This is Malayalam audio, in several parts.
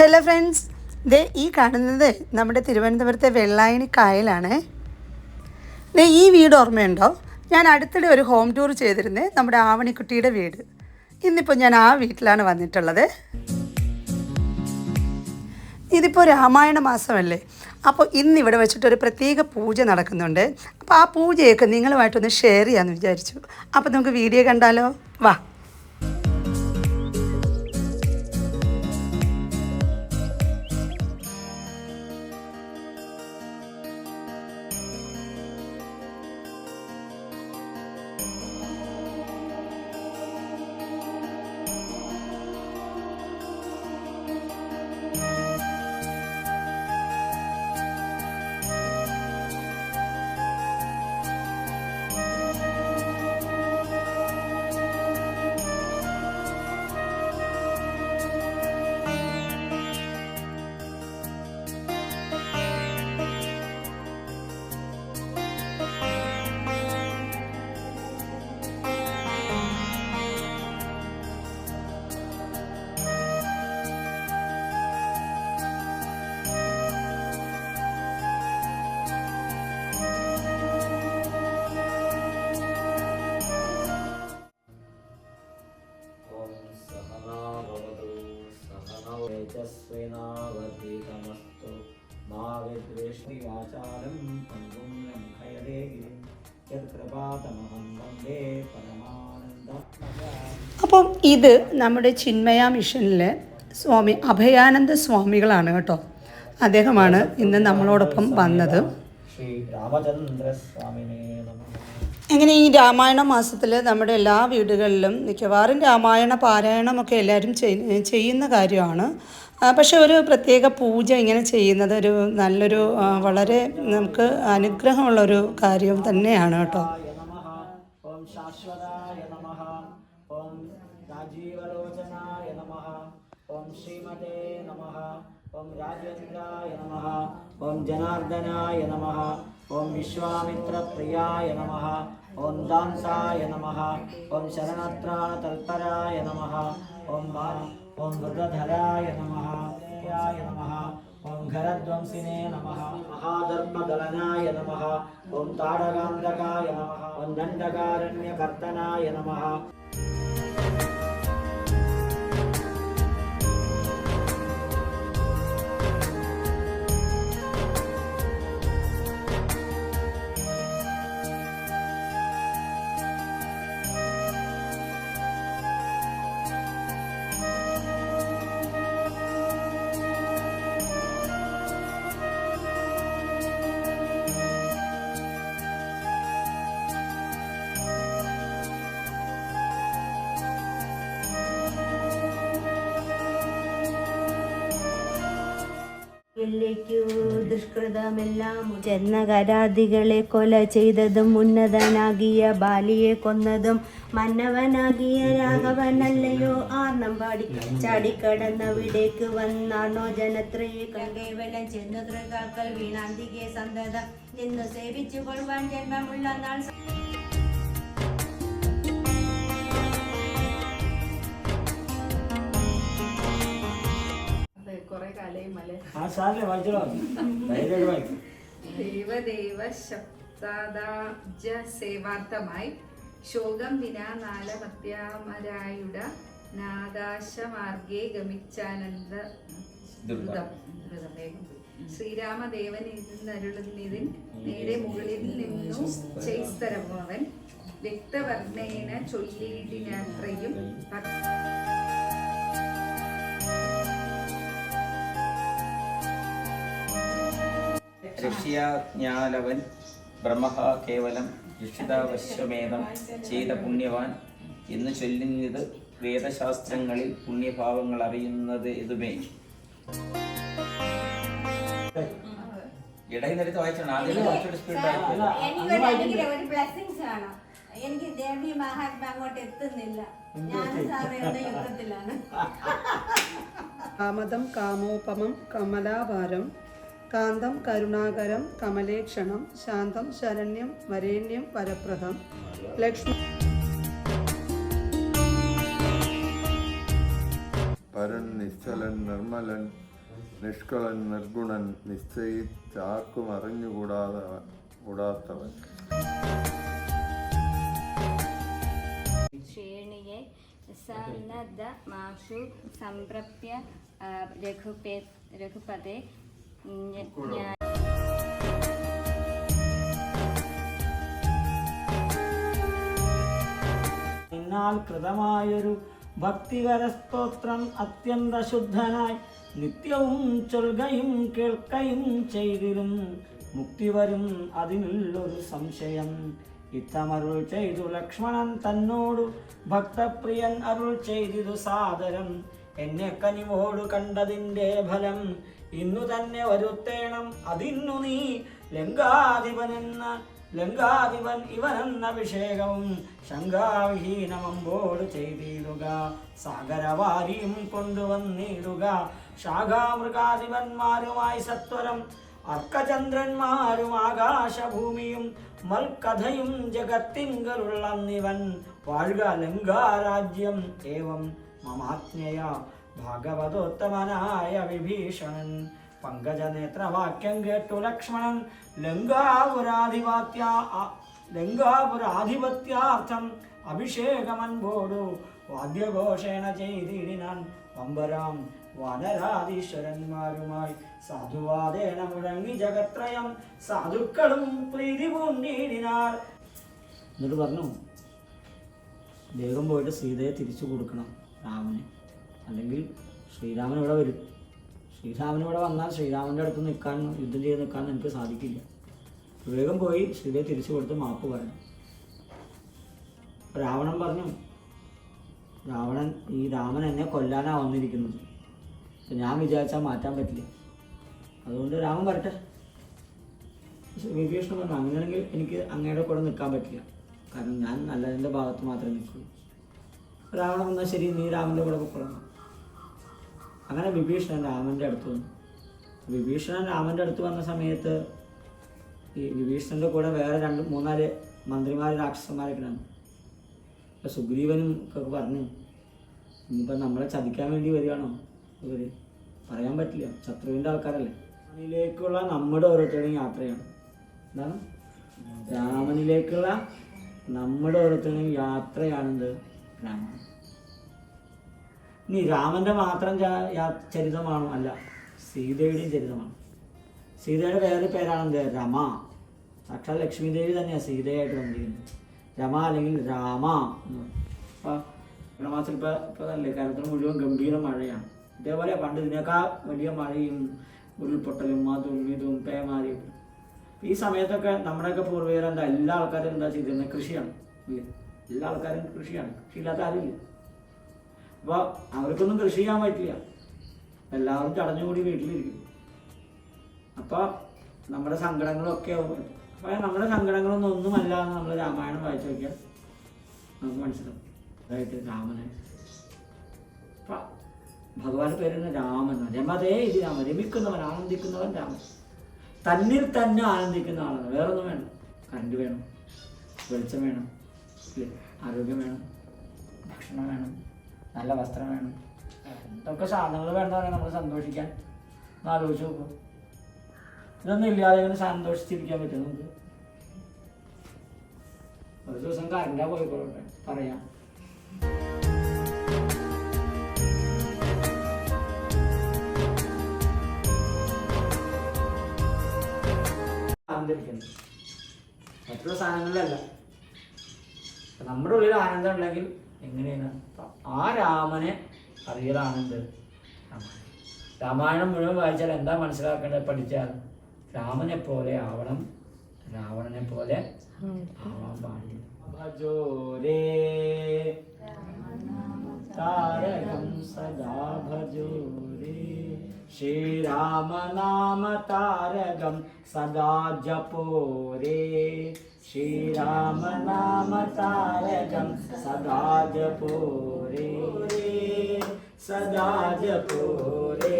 ഹലോ ഫ്രണ്ട്സ്, ഈ കാണുന്നത് നമ്മുടെ തിരുവനന്തപുരത്തെ വെള്ളായണി കായലാണ്. ഈ വീട് ഓർമ്മയുണ്ടോ? ഞാൻ അടുത്തിടെ ഒരു ഹോം ടൂർ ചെയ്തിരുന്നേ, നമ്മുടെ ആവണിക്കുട്ടിയുടെ വീട്. ഇന്നിപ്പോൾ ഞാൻ ആ വീട്ടിലാണ് വന്നിട്ടുള്ളത്. ഇതിപ്പോൾ രാമായണ മാസമല്ലേ, അപ്പോൾ ഇന്നിവിടെ വെച്ചിട്ടൊരു പ്രത്യേക പൂജ നടക്കുന്നുണ്ട്. അപ്പോൾ ആ പൂജയൊക്കെ നിങ്ങളുമായിട്ടൊന്ന് ഷെയർ ചെയ്യാമെന്ന് വിചാരിച്ചു. അപ്പോൾ നമുക്ക് വീഡിയോ കണ്ടാലോ? വാ. तेजस्विनावधीतमस्तु मा विद्वेष्टिवाचालं पङ्गुं लङ्घयते गिरिं यत्कृपातमहं वन्दे परमानन्दम्. അപ്പം ഇത് നമ്മുടെ ചിന്മയ മിഷനിലെ സ്വാമി അഭയാനന്ദ സ്വാമികളാണ് കേട്ടോ. അദ്ദേഹമാണ് ഇന്ന് നമ്മളോടൊപ്പം വന്നത്. ശ്രീരാമചന്ദ്രസ്വാമിനേ നമഃ. അങ്ങനെ ഈ രാമായണ മാസത്തിൽ നമ്മുടെ എല്ലാ വീടുകളിലും മിക്കവാറും രാമായണ പാരായണമൊക്കെ എല്ലാവരും ചെയ്യുന്ന കാര്യമാണ്. പക്ഷെ ഒരു പ്രത്യേക പൂജ ഇങ്ങനെ ചെയ്യുന്നത് ഒരു നല്ലൊരു വളരെ നമുക്ക് അനുഗ്രഹമുള്ളൊരു കാര്യം തന്നെയാണ് കേട്ടോ. ഓം ശാശ്വതായ നമഃ. ഓം രാജീവലോചനായ നമഃ. ഓം ശ്രീമതേ നമഃ. ഓം രാജേന്ദ്രായ നമഃ. ഓം ജനാർദ്ദനായ നമഃ. ഓം വിശ്വാമിത്രപ്രിയായ നമഃ. ഓം ദാംസായ നമഃ. ഓം ശരണത്രാണതൽപരായ നമഃ. ഓം വൃതധരായ നമഃ. നമഃ. ഓം ഘരധ്വംസിനേ നമഃ. മഹാധർമ്മദളനായ നമഃ. ഓം താടകാന്തകായ നമഃ. ഓം ദണ്ഡകാരണ്യകർത്തനായ നമഃ. ദുഷ്കൃതമെല്ലാം ചെന്ന കരാതികളെ കൊല ചെയ്തതും ഉന്നതനാകിയ ബാലിയെ കൊന്നതും മന്നവനാകിയ രാഘവനല്ലയോ ആർന്നമ്പാടി ചാടിക്കടന്നവിടേക്ക് വന്നാണോ ജനത്രയെ കേവലം ചെന്നു തൃകാക്കൾ വീണാന്തികെ സന്തത നിന്നു സേവിച്ചു കൊള്ളുവാൻ ജന്മമുള്ള നാൾ സേവാർത്ഥമായി ശോകം വിനാനാലമത്യാമരായുട നാദാശമാർഗേ ഗമിച്ചാനന്ദ ശ്രീരാമദേവൻ ഇരുന്നരുളുന്നതിൻ നേരെ മുകളിൽ നിന്നു ചെയ്സ്തരമവൻ വ്യക്തവർണ്ണേന ചൊല്ലിയിടിനത്രയും ഋഷിയാജ്ഞാലവൻ ബ്രഹ്മഹ കേവലം ഋഷിതാവശ്വമേധം ചെയ്ത പുണ്യവാൻ എന്ന് ചൊല്ലുന്നത് വേദശാസ്ത്രങ്ങളിൽ പുണ്യഭാവങ്ങൾ അറിയുന്നത് ഇതുമേ. ഇടയിൽ നേരത്തെ വായിച്ചാണ് ആദ്യം കുറച്ചുകൂടി സ്പീഡ് എനിക്ക് ദേവി മഹാത്മാ അങ്ങോട്ട് എത്തുന്നില്ല. ഞാൻ യുദ്ധത്തിലാണ്. കാമദം കാമോപമം കമലാഭാരം കാന്തം കരുണാകരം കമലേക്ഷണം ശാന്തം ശരണ്യം വരേണ്യം വരപ്രദം ലക്ഷ്മി പരൻ നിശ്ചലൻ നിർമ്മലൻ നിഷ്കളൻ നിർഗുണൻ നിശ്ചയിച്ചാർക്കും അറിഞ്ഞുകൂടാത്തവൻ. श्रेणिये सन्नद्धमाशु सम्प्राप्य रघुपते എന്നാൽ കൃതമായൊരു ഭക്തികരസ്തോത്രം അത്യന്ത ശുദ്ധനായി നിത്യവും ചൊൽകയും കേൾക്കയും ചെയ്തിരും മുക്തി വരും അതിനുള്ളൊരു സംശയം. ഇത്തമരുൾ ചെയ്തു ലക്ഷ്മണൻ തന്നോടു ഭക്തപ്രിയൻ അരുൾ ചെയ്തിതു സാദരം. എന്നെ കനിവോടു കണ്ടതിൻ്റെ ഫലം ഇന്നു തന്നെ വരുത്തേണം അതിന്നു നീ ലങ്കാധിപൻ ഇവനെന്ന അഭിഷേകവും ശങ്കാവിഹീനമമ്പോട് ചെയ്തിടുക. സാഗരവാരിയും കൊണ്ടുവന്നിടുക. ശാഖാമൃഗാധിപന്മാരുമായി സത്വരം അർക്കചന്ദ്രന്മാരും ആകാശഭൂമിയും മൽക്കഥയും ജഗത്തിങ്കലുള്ളന്നിവൻ വാഴ്ക ലങ്കാരാജ്യം. ഏവം മമാജ്ഞയ ഭാഗവതോത്തമനായ വിഭീഷണൻ. പങ്കജനേത്രവാക്യം കേട്ടു ലക്ഷ്മണൻ ലങ്കാപുരാധിപത്യാർത്ഥം അഭിഷേകമൻപോടു വാദ്യഘോഷേണ ചെയ്തിടിനാൻ. പമ്പരാം വാനരാധീശ്വരന്മാരുമായി സാധുവാദേന മുഴങ്ങി ജഗത്രയം സാധുക്കളും പ്രീതി പൂണ്ടിടിനാർ. എന്നിട്ട് പറഞ്ഞു, വേഗം പോയിട്ട് സീതയെ തിരിച്ചു കൊടുക്കണം രാമന്, അല്ലെങ്കിൽ ശ്രീരാമൻ ഇവിടെ വരും. ശ്രീരാമൻ ഇവിടെ വന്നാൽ ശ്രീരാമൻ്റെ അടുത്ത് നിൽക്കാൻ, യുദ്ധം ചെയ്ത് നിൽക്കാൻ എനിക്ക് സാധിക്കില്ല. വേഗം പോയി സീതയെ തിരിച്ചു കൊടുത്ത് മാപ്പ് പറഞ്ഞു. രാവണൻ പറഞ്ഞു, ഈ രാമൻ എന്നെ കൊല്ലാനാണ് വന്നിരിക്കുന്നത്, ഞാൻ വിചാരിച്ചാൽ മാറ്റാൻ പറ്റില്ല, അതുകൊണ്ട് രാമൻ വരട്ടെ. വിഭീഷണൻ പറഞ്ഞു, അങ്ങനെയാണെങ്കിൽ എനിക്ക് അങ്ങയുടെ കൂടെ നിൽക്കാൻ പറ്റില്ല, കാരണം ഞാൻ നല്ലതിൻ്റെ ഭാഗത്ത് മാത്രമേ നിൽക്കുള്ളൂ. രാവണൻ വന്നാൽ ശരി, നീ രാമൻ്റെ കൂടെ പൊക്കോളാം. അങ്ങനെ വിഭീഷണൻ രാമൻ്റെ അടുത്ത് വന്നു. വിഭീഷണൻ രാമൻ്റെ അടുത്ത് വന്ന സമയത്ത് ഈ വിഭീഷണൻ്റെ കൂടെ വേറെ 2-3 മന്ത്രിമാർ രാക്ഷസന്മാരൊക്കെ ആണ്. ഇപ്പം സുഗ്രീവനും ഒക്കെ പറഞ്ഞു, ഇനിയിപ്പോൾ നമ്മളെ ചതിക്കാൻ വേണ്ടി വരികയാണോ ഇവർ, പറയാൻ പറ്റില്ല, ശത്രുവിൻ്റെ ആൾക്കാരല്ലേ. രാമനിലേക്കുള്ള നമ്മുടെ ഓരോരുത്തരുടെയും യാത്രയാണ്. എന്താണ് രാമനിലേക്കുള്ള നമ്മുടെ ഓരോരുത്തരുടെയും യാത്രയാണെന്ത് രാമായണം. ഇനി രാമൻ്റെ മാത്രം ചരിതമാണോ? അല്ല, സീതയുടെയും ചരിതമാണ്. സീതയുടെ വേറെ പേരാണെന്ത്? രമ. സാക്ഷാൽ ലക്ഷ്മി ദേവി തന്നെയാണ് സീതയായിട്ട് വന്നിരിക്കുന്നത്. രമ അല്ലെങ്കിൽ രാമ എന്ന് പറയും. അപ്പോൾ മാസം ഇപ്പോൾ അല്ലേ കേരളത്തിൽ മുഴുവൻ ഗംഭീര മഴയാണ്. ഇതേപോലെ പണ്ട് ഇതിനേക്കാൾ വലിയ മഴയും ഉരുൾപൊട്ടലും അതും പേമാരിയും. ഈ സമയത്തൊക്കെ നമ്മുടെയൊക്കെ പൂർവികർ എല്ലാ ആൾക്കാരും എന്താ ചെയ്തിരുന്നത്? കൃഷിയാണ്. എല്ലാ ആൾക്കാരും കൃഷിയാണ്, കൃഷിയില്ലാത്ത ആരുമില്ല. അപ്പോൾ അവർക്കൊന്നും കൃഷി ചെയ്യാൻ പറ്റില്ല, എല്ലാവരും ചടഞ്ഞുകൂടി വീട്ടിലിരിക്കും. അപ്പോൾ നമ്മുടെ സങ്കടങ്ങളൊക്കെ ആവും. അപ്പോൾ നമ്മുടെ സങ്കടങ്ങളൊന്നും ഒന്നുമല്ല എന്ന് നമ്മൾ രാമായണം വായിച്ചു നോക്കിയാൽ നമുക്ക് മനസ്സിലാവും. അതായത് രാമനെ അപ്പം ഭഗവാന്റെ പേരുന്ന രാമൻ, രമതേ ഇത് രാമൻ, രമിക്കുന്നവൻ, ആനന്ദിക്കുന്നവൻ രാമൻ. തന്നിൽ തന്നെ ആനന്ദിക്കുന്ന ആളാണ്. വേറൊന്നും വേണം. കറണ്ട് വേണം, വെളിച്ചം വേണം, ആരോഗ്യം വേണം, ഭക്ഷണം വേണം, നല്ല വസ്ത്രം വേണം, എന്തൊക്കെ സാധനങ്ങൾ വേണമെന്ന് പറയാൻ നമ്മൾ സന്തോഷിക്കാൻ ഒന്ന് ആലോചിച്ച് നോക്കും. ഇതൊന്നും ഇല്ലാതെ ഇങ്ങനെ സന്തോഷിച്ചിരിക്കാൻ പറ്റും നമുക്ക്? ഒരു ദിവസം കറണ്ടാ പോയിക്കോട്ടെ പറയാം. ആനന്ദിരിക്കുന്നത് മറ്റുള്ള സാധനങ്ങളിലല്ല. നമ്മുടെ ഉള്ളിൽ ആനന്ദം ഉണ്ടെങ്കിൽ എങ്ങനെയാണ് ആ രാമനെ അറിയലാണെന്ത്? രാമായണം മുഴുവൻ വായിച്ചാൽ എന്താ മനസ്സിലാക്കേണ്ടത്? പഠിച്ചാൽ രാമനെ പോലെ ആവണം, രാവണനെ പോലെ ആവാൻ പാടില്ല. ഭജോരേ താരകം സദാ ഭജോരേ, ശ്രീരാമനാമ താരകം സദാ ജപോരേ, ശ്രീരാമനാമ താരകം സദാ ജപോരേ, സദാ ജപോരേ,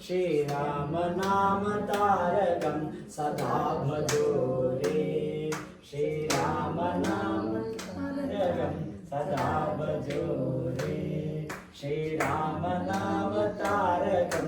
ശ്രീരാമനാമ താരകം സദാ ഭജോരേ, ശ്രീരാമനാമ താരകം സദാ ഭജോരേ, ശ്രീരാമനാമ താരകം